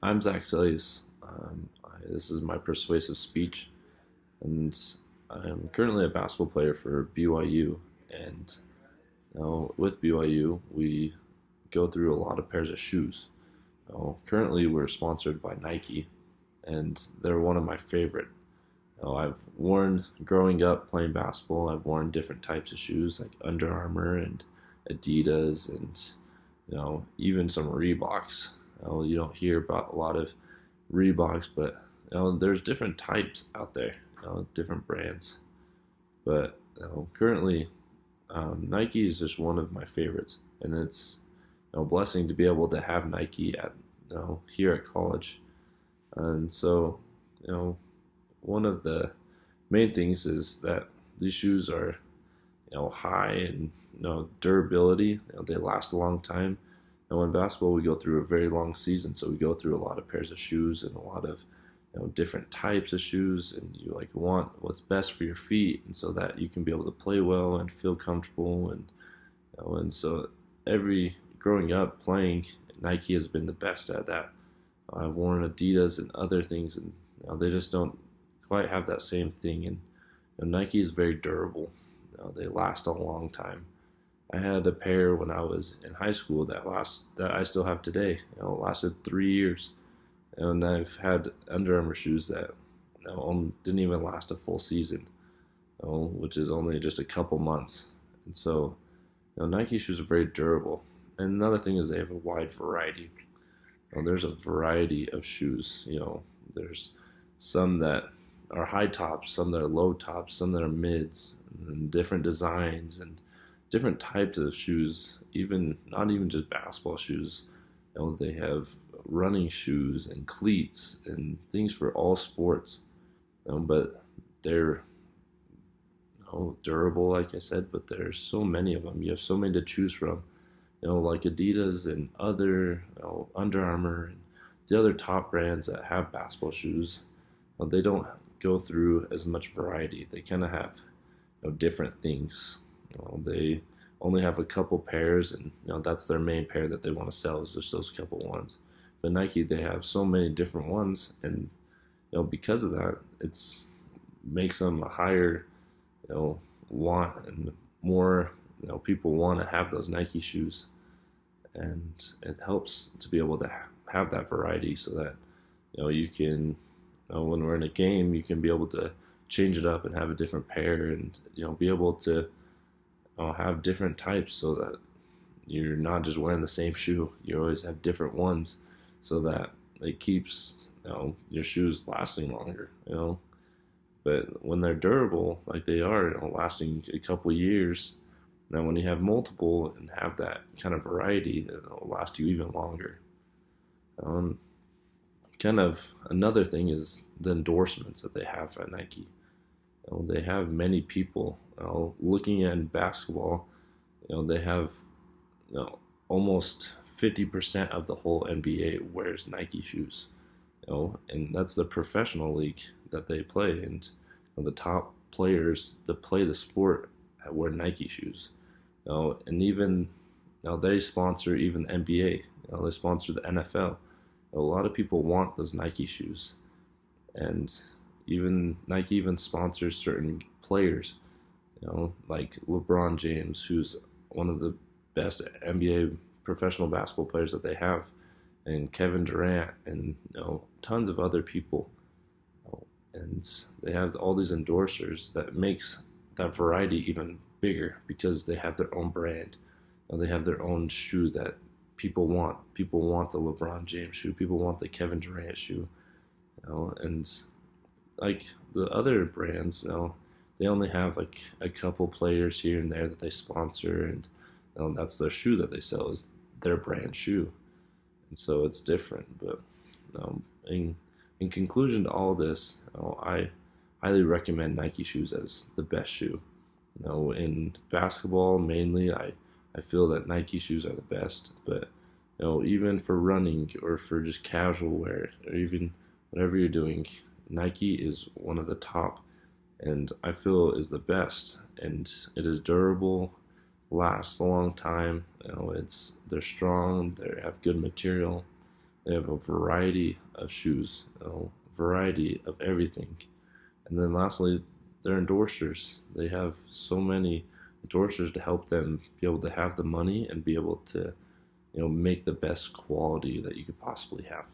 I'm Zach Sellies. This is my persuasive speech, and I'm currently a basketball player for BYU. And with BYU, we go through a lot of pairs of shoes. Currently, we're sponsored by Nike, and they're one of my favorite. I've worn growing up playing basketball. I've worn different types of shoes like Under Armour and Adidas, and even some Reeboks. You don't hear about a lot of Reeboks, but there's different types out there, different brands. But currently, Nike is just one of my favorites, and it's a blessing to be able to have Nike at here at college. And so, you know, one of the main things is that these shoes are high in durability. They last a long time. And in basketball, we go through a very long season, so we go through a lot of pairs of shoes and a lot of different types of shoes, and you want what's best for your feet, and so that you can be able to play well and feel comfortable. And so every growing up playing, Nike has been the best at that. I've worn Adidas and other things, and they just don't quite have that same thing. And Nike is very durable. They last a long time. I had a pair when I was in high school that I still have today. It lasted 3 years, and I've had Under Armour shoes that didn't even last a full season, which is only just a couple months. And so, Nike shoes are very durable. And another thing is they have a wide variety. There's a variety of shoes. There's some that are high tops, some that are low tops, some that are mids, and different designs and different types of shoes. Even not even just basketball shoes. They have running shoes and cleats and things for all sports. But they're durable, like I said. But there's so many of them. You have so many to choose from. Like Adidas and other Under Armour and the other top brands that have basketball shoes. They don't go through as much variety. They kind of have different things. They only have a couple pairs, and that's their main pair that they want to sell, is just those couple ones. But Nike, they have so many different ones, and because of that, it's makes them a higher want, and more people want to have those Nike shoes, and it helps to be able to have that variety, so that you can when we're in a game, you can be able to change it up and have a different pair, and be able to have different types, so that you're not just wearing the same shoe. You always have different ones, so that it keeps your shoes lasting longer. But when they're durable, like they are, lasting a couple years, now when you have multiple and have that kind of variety, it'll last you even longer. Um, Kind of another thing is the endorsements that they have at Nike. They have many people looking at basketball. They have almost 50% of the whole NBA wears Nike shoes. And that's the professional league that they play, and the top players that play the sport wear Nike shoes. And even they sponsor even the NBA. They sponsor the NFL. A lot of people want those Nike shoes, and even Nike even sponsors certain players, like LeBron James, who's one of the best NBA professional basketball players that they have, and Kevin Durant, and tons of other people. And they have all these endorsers that makes that variety even bigger, because they have their own brand. They have their own shoe that people want. People want the LeBron James shoe. People want the Kevin Durant shoe. And like the other brands, they only have like a couple players here and there that they sponsor, and that's their shoe that they sell, is their brand shoe. And so it's different. But in conclusion to all this, I highly recommend Nike shoes as the best shoe. In basketball mainly, I feel that Nike shoes are the best, but even for running or for just casual wear, or even whatever you're doing, Nike is one of the top, and I feel is the best. And it is durable, lasts a long time. They're strong, they have good material, They have a variety of shoes, variety of everything. And then lastly, they're endorsers. They have so many endorsers to help them be able to have the money and be able to, make the best quality that you could possibly have.